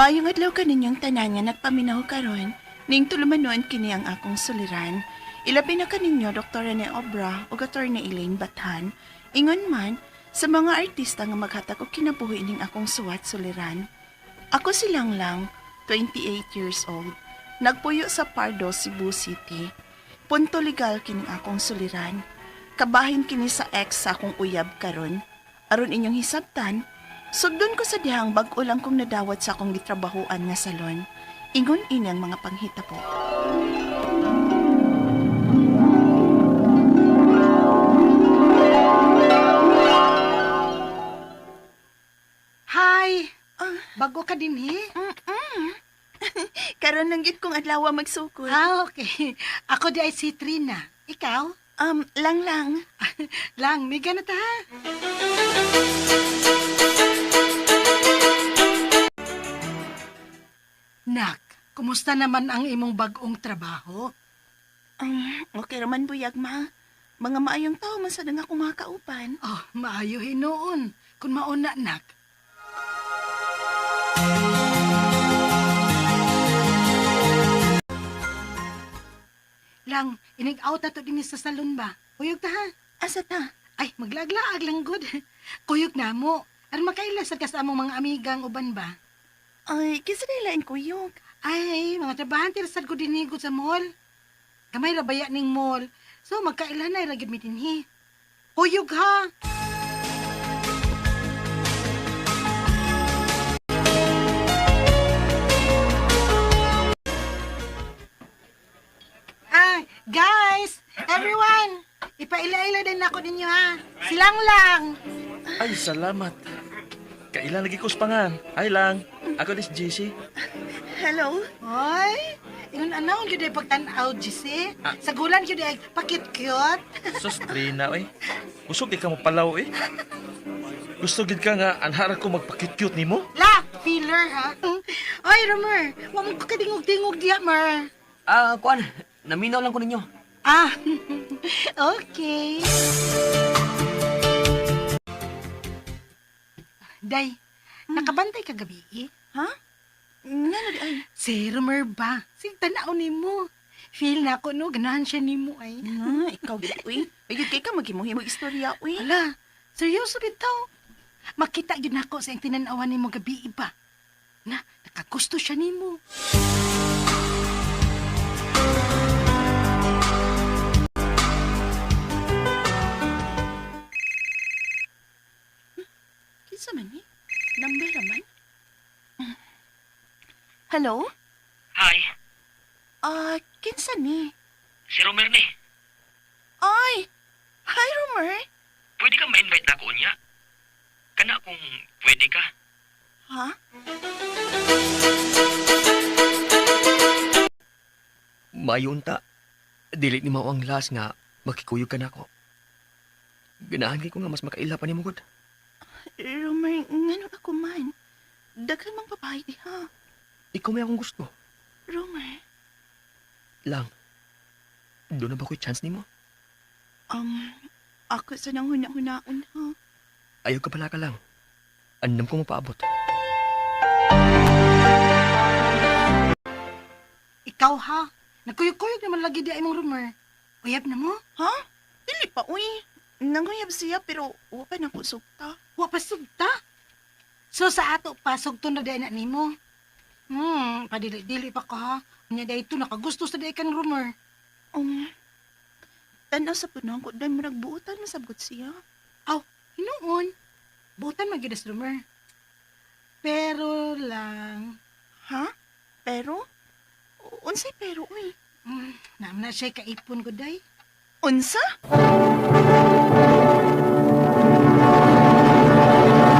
Maayong adlaw ka ninyong tanan nga nagpaminaw karon, ning tulumanon kini ang akong suliran. Ilabi na kaninyo Dr. Rene Obra o Attorney Elaine Bathan, ingon man sa mga artista nga maghatag og kinabuhi ning akong suwat suliran. Ako silang lang, 28 years old, nagpuyo sa Pardo, Cebu City. Punto legal kining akong suliran. Kabahin kini sa ex sa akong uyab karon. Aron inyong hisabtan, sugdon ko sa dihang bag-o lang kong nadawat sa akong gitrabahoan nga salon. Ingon inyang mga panghita po. Hi! Bago ka din, he? Karon lang gid kong adlaw magsukod. Okay. Ako di ay si Trina. Ikaw? Lang. Lang, may ganat ha? Nak, kumusta naman ang imong bagong trabaho? Okay raman buyag ma. Mga maayong tao man sa nga akong mga kaupan. Oh, maayo hinoon. Kung mauna, nak. Lang, inig-out na to din sa salon ba? Kuyog ta ha? Asa ta? Ay, maglaglaag lang good. Kuyog na mo. Aron makailasad ka sa among mga amigang uban ba? Ay, kisa nilain kuyog. Ay, mga trabahante rasad ko dinigod sa mall. Kamay rabaya ning mall. So, magkailan na iragid mitinhi. Kuyog ha! Guys! Everyone! Ipaila-ila din ako ninyo ha. Silang lang! Ay, salamat. Kailan lagi kuspangan. Ay lang. Ako dis GC. Hello? Hoy! Ingon anaw yun ay pagtanaw, Jesse. Sa gulan yun ay pakit-cute. Sus, Trina, eh. Usog di ka mo palaw, eh. Gusto gid ka nga anhara ko magpakit-cute ni mo? La! Feeler ha? Oy, Romer! Huwag mo kadingog-dingog diya, Mer. Kuan, naminaw lang ko ninyo. Ah, okay. Day, nakabantay ka gabi eh? Ha? Nga di ay. Si Romer ba? Sige, tanaw ni mo. Feel na ako, no? Ganahan siya ni mo ay. Ikaw gid uy. Ayun kay ka maghimuhimog istorya uy. Hala, seryoso bitaw. Makita yun ako sa iyong tinanawan ni mo gabi iba. Na, nakagusto siya ni mo. Kinsa man ni? Number raman? Hello? Hi, Kinsa ni? si Romer ni. Ay! Hi, Romer! Pwede ka ma-invite na ako niya? Kana kung pwede ka. Ha? Mayunta. Dili ni mao ang last nga makikuyog ka na ako. Ganahan kay ko nga mas makaila pa ni mo gud. Romer, ngano ako man? Daghan mang babae diha. Ikaw may akong gusto. Romer, Lang. Doon na ba ko'y chance ni mo? ako sa nang huna-hunaon ha. Ayaw ka pala ka lang. Andam ko mapaabot. Ikaw ha? Nagkuyog-kuyog naman lagi di ay mong Romer. Uyab na mo? Ha? Dili pa uy. Nanguyab siya pero wa pa na ko sukta. Wa pa sugta. So sa ato pa, sugto na di na ni mo. Padili-dili pa ka ha. Kanya da ito, nakagusto sa di ka ng Romer. Tanaw sa punong ko, dahil mo nagbuutan masabgot siya. Aw, hinuon. Butan magidas Romer. Pero lang, Ha? Pero? Unsay pero, uy? naam na siya kaipon ko day. Unsa?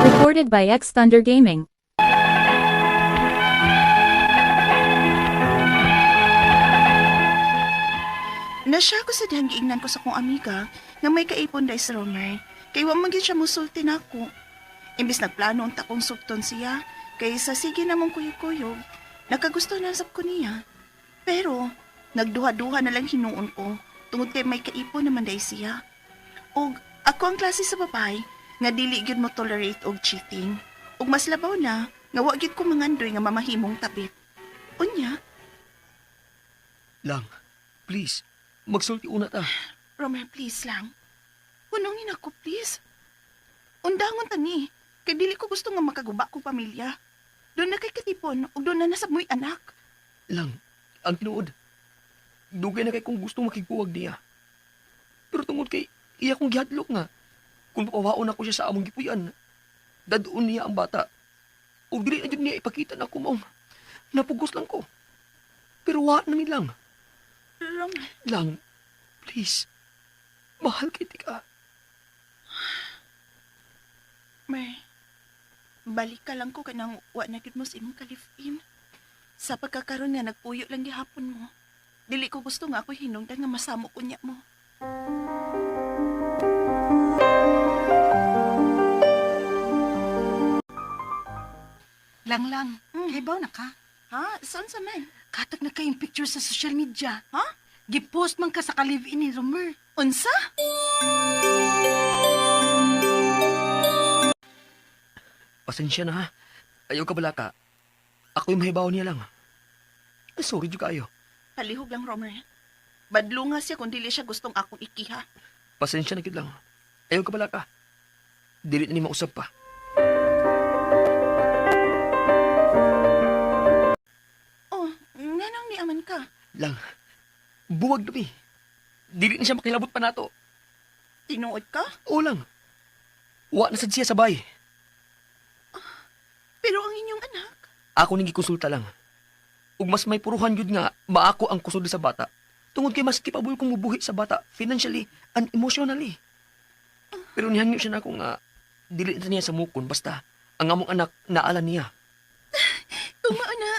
Recorded by X Thunder Gaming. Nasya ko sa dihang giingnan ko sa kong amiga nga may kaipon dahil sa Romer. Kay wa man gyud siya musulti na ako. Imbis nagplano ang takong sukton siya, kay sa sige namang kuyog-kuyog, nakagusto na sab ko niya. Pero, nagduha-duha na lang hinuon ko, tungod kay may kaipon naman dahil siya. Og ako ang klase sa babae nga dili gyud mo tolerate og cheating. Ug mas labaw na nga wa gyud ko mangandoy nga mamahimong tabit. Unya, Lang, please, magsulti una ta. Romer, please lang. Hunongin ako, please. Undangon tani, kay dili ko gusto nga makaguba ko pamilya. Doon na kay katipon, ug doon na nasamoy anak. Lang, ang tinuod. Dugay na kay kung gusto makiguwag niya. Pero tungod kay iya kong gihadlok nga. Kung mapawaon ako siya sa among gipuyan, dadoon niya ang bata. O dili na dyan niya ipakita na ako maong napugos lang ko. Pero wa na mi lang. Romer, Lang, please. Mahal kita ka. Mer, balik ka lang ko kanang wa na gid mo sa imong kalif-in. Sa pagkakaroon nga nagpuyo lang gihapon mo. Dili ko gusto nga ako hinungdan nga masamo kunya mo. Lang, kaybaw na ka. Ha? Saan sa man? Katag na kayong picture sa social media. Ha? Gipost man ka sa ka-live-in ni Romer. Unsa? Pasensya na ha. Ayaw ka bala ka. Ako yung mahibaw niya lang. Ay, sorry juga kayo. Palihog lang, Romer. Badlo nga siya kung dili siya gustong akong ikiha. Pasensya na kid lang. Ayaw ka bala ka. Dili na ni mausap pa. Oh, nganong ni aman ka? Lang, buwag na mi. Dili na siya makilabot pa nato. Tinuod ka? Oo lang. Wa na sad siya sabay. Pero ang inyong anak, Ako ning gikonsulta lang. Ug mas may puruhan yun nga, maako ang kusod sa bata. Tungod kay mas kipabul kong mubuhi sa bata, financially and emotionally. Pero nihangyo siya na ako nga, dili na niya sa mukon, basta ang among anak naala niya. tumao na.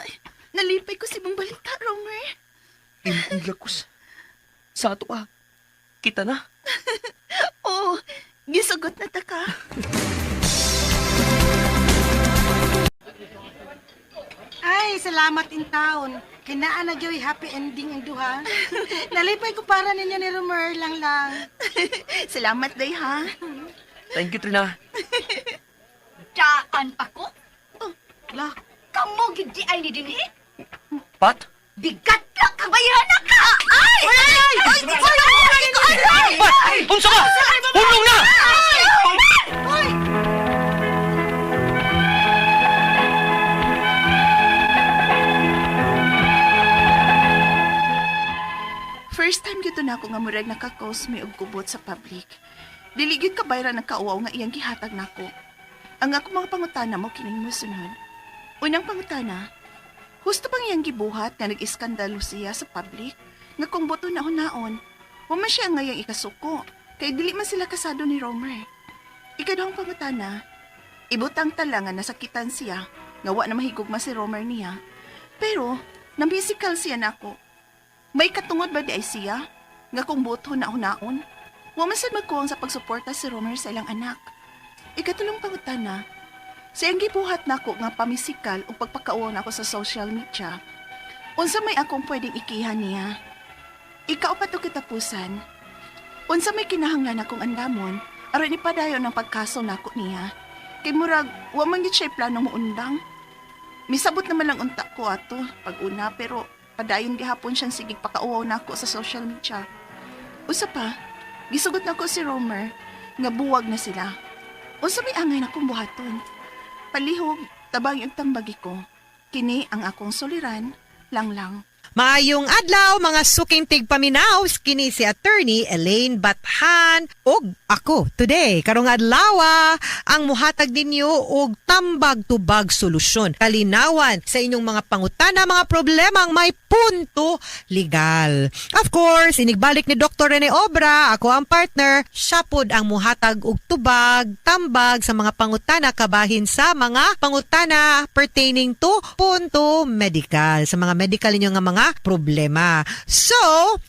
Nalipay ko si mong balita, Romer. Imong lakos. Sa ato pa, kita na. Oh, gisugot na ta ka. Ay, salamat in town. Kinaan na gyoy happy ending ang duha. Nalipay ko para ninyo ni Romer lang. Salamat, day, ha? Thank you, Trina. Daan pa ko? La, Kamu gidi ay ni dinhi? Pat? Bigat lang kabayaran na ka! Ay! Ay! Ay! Pat! Unsa ka? Hulong na! First time gyud na ako nga murag nakakos may og kubot sa public. Dili gyud ka bayra ng kauaw nga iyang gihatag nako. Ang ako mga pangutana mo kining mosunod. Unang pangutana, husto bang iyang gibuhat nga nag-iskandalo siya sa public nga kung boto na hunaon, wa man siya ngayang ikasuko kay dili man sila kasado ni Romer. Ikaduhang pangutana, ibutang tala nga nasakitan siya nga wa na mahigugma si Romer niya. Pero namisikal siya nako. May katungod ba di ay siya? Nga kung boto na hunaon? Wa man sad magkuwang sa pagsuporta si Romer sa ilang anak. Ikatulong pangutana, sa iyang gibuhat nako nga pamisikal o pagpakauon ako sa social media. Unsa may akong pwedeng ikihan niya? Ikaw pa to kitapusan. Unsa may kinahanglan akong andamon aron ipadayon ang pagkaso nako niya. Kay murag, wa man gid siya planong muundang. Misabot naman lang unta ko ato pag-una pero padayon gihapon siyang sigig pakauaw nako sa social media. Usa pa, gisugot nako si Romer nga buwag na sila. Unsa may angay nakong buhaton? Palihog, tabang yung tambagi ko. Kini ang akong soliran, lang. Maayong adlaw mga suking tigpaminaw kini si attorney Elaine Bathan ug ako today karong adlaw ang muhatag ninyo og tambag tubag solusyon kalinawan sa inyong mga pangutana mga problemang may punto legal. Of course, inigbalik ni Dr. Rene Obra, ako ang partner, siya pod ang muhatag og tubag tambag sa mga pangutana kabahin sa mga pangutana pertaining to punto medical sa mga medical ninyo nga mga mga problema. So,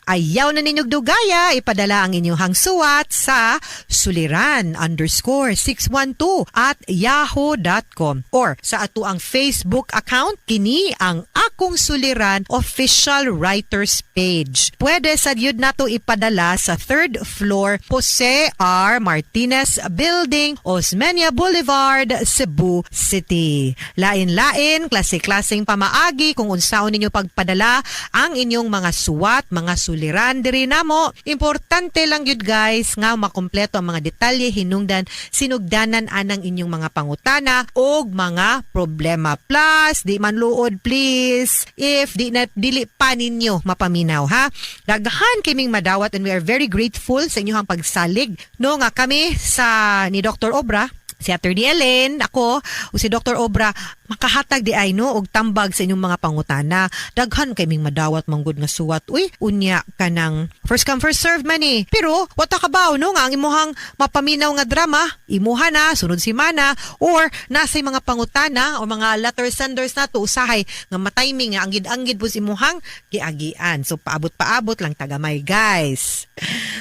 ayaw na ninyong dugaya, ipadala ang inyong hangsuat sa suliran_612@yahoo.com or sa ato ang Facebook account, kini ang Akong Suliran Official Writers Page. Pwede sa yun nato ipadala sa 3rd floor Jose R. Martinez Building, Osmeña Boulevard, Cebu City. Lain-lain, klase-klaseng pamaagi kung unsaon ninyo pagpadala ang inyong mga suwat, mga suliran diri namo. Importante lang yun guys nga makompleto ang mga detalye hinungdan sinugdanan anang inyong mga pangutana o mga problema. Plus, di man luod please if dili pa ninyo mapaminaw ha. Daghan kaming madawat and we are very grateful sa inyong pagsalig no nga kami sa ni Dr. Obra, si Attorney Elaine, ako, o si Dr. Obra, makahatag di ay no, og tambag sa inyong mga pangutana. Daghan kay ming madawat manggod nga suwat. Uy, unya ka ng first come first serve man eh. Pero, wata ka ba, no, nga ang imuhang mapaminaw nga drama, imuha na, sunod si mana, or nasa mga pangutana o mga letter senders na to, usahay nga matiming nga anggid-anggid po si imuhang giagian. So, paabot-paabot lang tagamay, guys.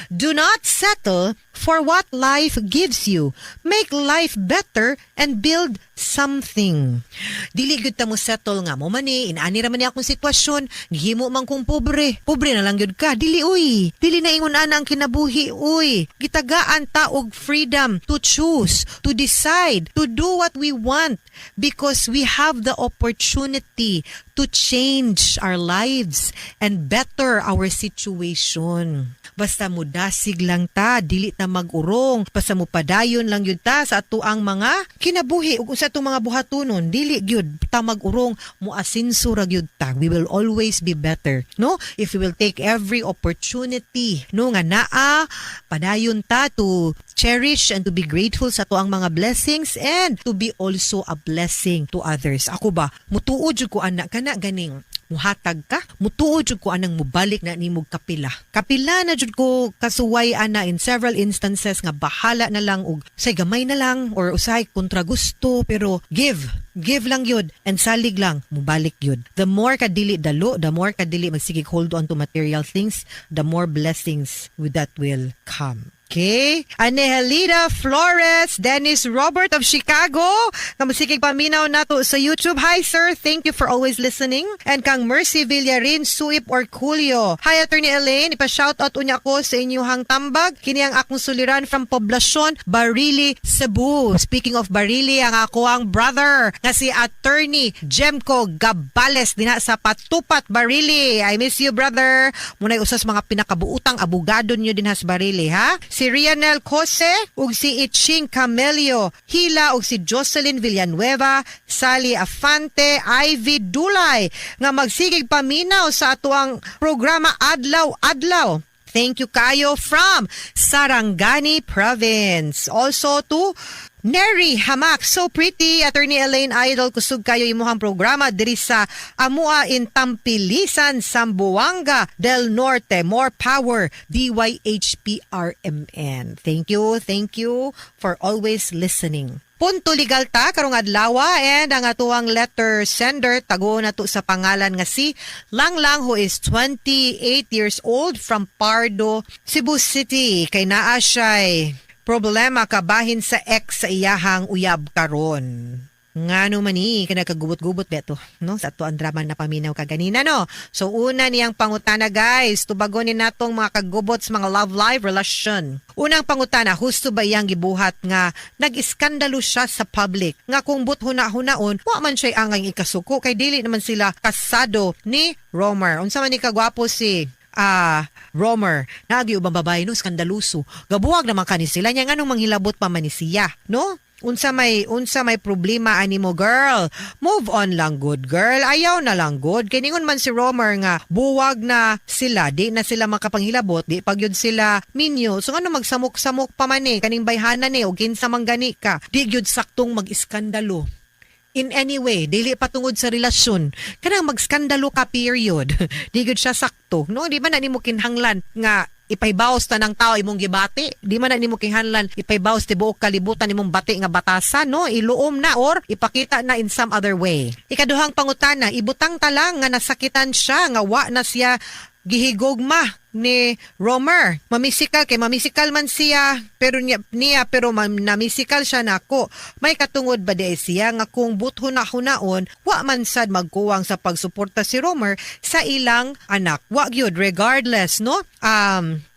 Do not settle for what life gives you. Make life better and build something. Dili gud ta mo settle nga mo man inani ra man ni akong sitwasyon, gihimo man kong pobre. Pobre na lang gyud ka. Dili uy. Dili na ingon ana ang kinabuhi uy. Gitagaan ta og freedom to choose, to decide, to do what we want because we have the opportunity to change our lives and better our situation. Basta mo dasig lang ta, dili ta mag-urong. Basta mo padayon lang yun ta sa ato ang mga kinabuhi ug sa atong mga buhatonon, dili gyud ta mag-urong, mo asinso ra gyud ta. We will always be better, no? If we will take every opportunity, no nga naa, padayon ta to cherish and to be grateful sa ato ang mga blessings and to be also a blessing to others. Ako ba, mutuod jud ko anak kana ganing muhatag ka, mutuod jud ko anang mubalik na nimog kapila. Kapila na jud ko kasuway ana in several instances nga bahala na lang og say gamay na lang or usay kontra gusto pero give lang yun and salig lang mubalik yun. The more ka dili dalo, the more ka dili magsigig hold on to material things, the more blessings with that will come. Okay. Anehelida Flores, Dennis Robert of Chicago. Kamusikig paminaw nato sa YouTube. Hi sir, thank you for always listening. And kang Mercy Villarin, Suip or Julio. Hi Attorney Elaine, ipa-shoutout unya ko sa inyong tambag. Kini ang akong suliran from Poblacion, Barili, Cebu. Speaking of Barili, ang ako ang brother nga si Attorney Jemco Gabales dina sa Patupat, Barili. I miss you brother. Munay usas mga pinakabuutang abogado nyo din sa Barili ha. Si Rianel Cose ug si Iching Camelio Hila ug si Jocelyn Villanueva, Sally Afante, Ivy Dulay nga magsigig paminaw sa atuang programa Adlaw-Adlaw. Thank you kayo from Sarangani Province. Also to Neri Hamak, so pretty. Attorney Elaine Idol, kusog kayo imuhang programa diri sa Amua in Tampilisan, Zamboanga del Norte. More power, DYHPRMN. Thank you for always listening. Punto legal ta karong adlaw and ang atuang letter sender tago na to sa pangalan nga si Langlang who is 28 years old from Pardo, Cebu City. Kay naa siya'y problema kabahin sa ex sa iyahang uyab karon. Ngano man ni kanagagubot-gubot beto no sa ato ang drama na paminaw kaganina no. So una niyang pangutana guys, tubagonin natong mga kagubot sa mga love life relasyon. Unang pangutana, husto ba iyang gibuhat nga nag-iskandalo siya sa public nga kung but huna-hunaon wa man siya angang ikasuko kay dili naman sila kasado ni Romer. Unsa man ni kagwapo si Romer, nagi ubang babae no, skandaluso. Gabuwag naman kani sila nya nganong manghilabot pa man ni siya, no? Unsa may problema ani mo girl. Move on lang good girl. Ayaw na lang good. Kay ningon man si Romer nga buwag na sila, di na sila makapanghilabot, di pagyud sila minyo. So ano magsamok-samok pa man kaning bayhanan og kinsa man gani ka. Di gyud saktong mag-iskandalo. In any way, dili patungod sa relasyon. Kanang magskandalo ka period. Di gyud siya sakto. No, di ba na nimo kinhanglan nga ipaybawas ta ng tao imong gibati. Di man na nimo kinahanglan ipaybawas tibuok kalibutan imong bati nga batasan, no? Iluom na or ipakita na in some other way. Ikaduhang pangutana, ibutang ta lang nga nasakitan siya nga wa na siya gihigugma ni Romer. Mamisikal kay mamisikal man siya pero namisikal siya nako. May katungod ba di siya nga kung buthon na hunaon wa man sad magkuwang sa pagsuporta si Romer sa ilang anak. Wa gyud regardless no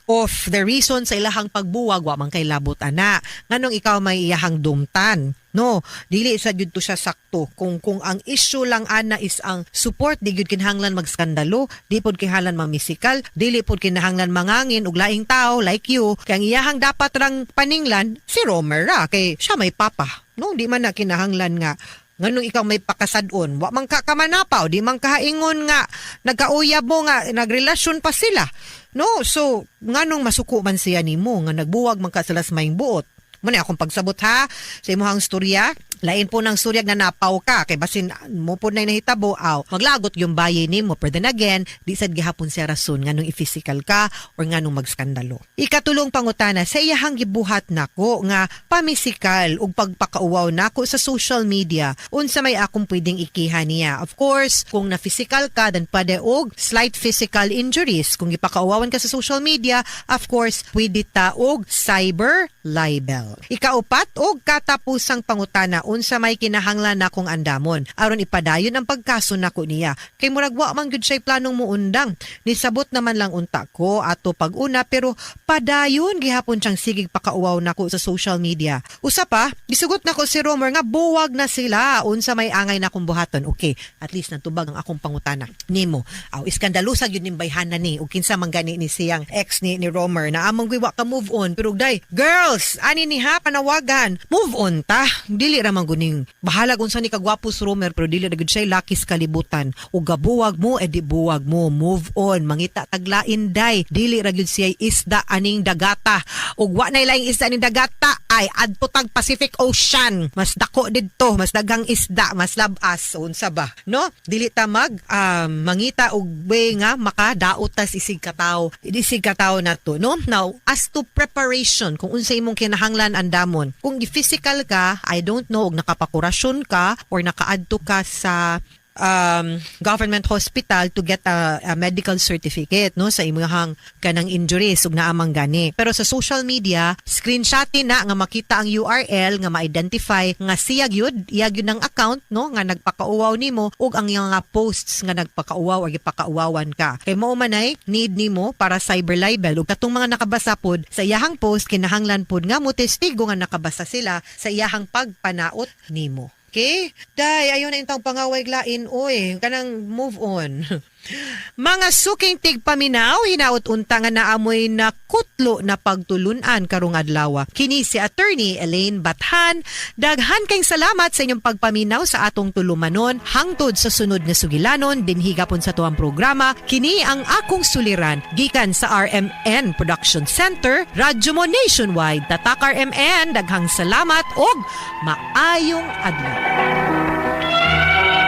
of the reason sa ilahang pagbuwag wa man kay labot ana. Nganong ikaw may iyahang dumtan. No, dili sa jud to siya sakto. Kung ang issue lang ana is ang support, di gyud kinahanglan magskandalo, di pod kinahanglan mamisikal, dili pod kinahanglan mangangin og laing tao like you. Kay ang iyahang dapat rang paninglan si Romer ra kay siya may papa. No, di man na kinahanglan nga nganong ikaw may pakasadon, wa man ka kamanapaw, di man kahaingon nga nagkauyab mo nga nagrelasyon pa sila. No, so nganong masuko man siya nimo nga nagbuwag man ka sila sa maing buot. Muna akong pagsabot ha sa imong storya. Lain po ng storya nga napaw ka kay basin mo po na nahitabo maglagot yung bayi nimo pero then again di sad gihapon siya rason nganong i-physical ka or nganong magskandalo. Ikatulong pangutana sa iyahang gibuhat nako nga pamisikal ug pagpakauwaw nako sa social media unsa may akong pwedeng ikiha niya. Of course, kung na physical ka then pwede og slight physical injuries. Kung ipakauwawan ka sa social media, of course, pwede ta og cyber libel. Ikaupat og katapusang pangutana unsa may kinahanglan nakong andamon aron ipadayon ang pagkaso nako niya kay murag wa man gyud siya planong muundang nisabot naman lang unta ko ato pag-una pero padayon gihapon siyang sigig pakauwaw nako sa social media. Usa pa gisugot nako si Romer nga buwag na sila unsa may angay nakong buhaton. Okay, at least natubag ang akong pangutana nimo. Iskandalusa gyud ning bayhanan ni ug kinsa man gani ni siyang ex ni Romer na among wa ka move on pero day girls ani ni ha panawagan move on ta dili ra guning bahala kung saan ni kagwapo si Romer pero dili na gud siya lakis kalibutan o gabuwag mo edi buwag mo move on mangita taglain day dili ra gud siya isda aning dagata ug wa nay laing isda aning dagata ay adto tag Pacific Ocean mas dako didto mas dagang isda mas labas unsa ba no dili ta mangita og way nga makadaot ta isig katawo nato no. Now as to preparation kung unsa imong kinahanglan andamon kung gi-physical ka I don't know og nakapakurasyon ka or nakaadto ka sa government hospital to get a medical certificate no sa imong kanang injuries ug naamang gani. Pero sa social media, screenshotin na nga makita ang URL nga ma-identify nga siya gyud ng account no nga nagpakauwaw nimo ug ang iyang nga posts nga nagpakauwaw or gipakauwawan ka. Kay mao manay need nimo para cyber libel ug katong mga nakabasa pod sa iyahang post kinahanglan pod nga mo testigo nga nakabasa sila sa iyahang pagpanaot nimo. Okay? Day, ayaw na intang pangaway lain, oy. Kanang move on. Mga suking tigpaminaw, hinaut unta nga naamoy na kutlo na pagtulunan karong adlaw. Kini si Attorney Elaine Bathan. Daghan kayong salamat sa inyong pagpaminaw sa atong tulumanon hangtod sa sunod nga sugilanon dinhi gapon sa tuang programa. Kini ang akong suliran gikan sa RMN Production Center, Radyo Mo Nationwide. Tatak RMN, daghang salamat og maayong adlaw.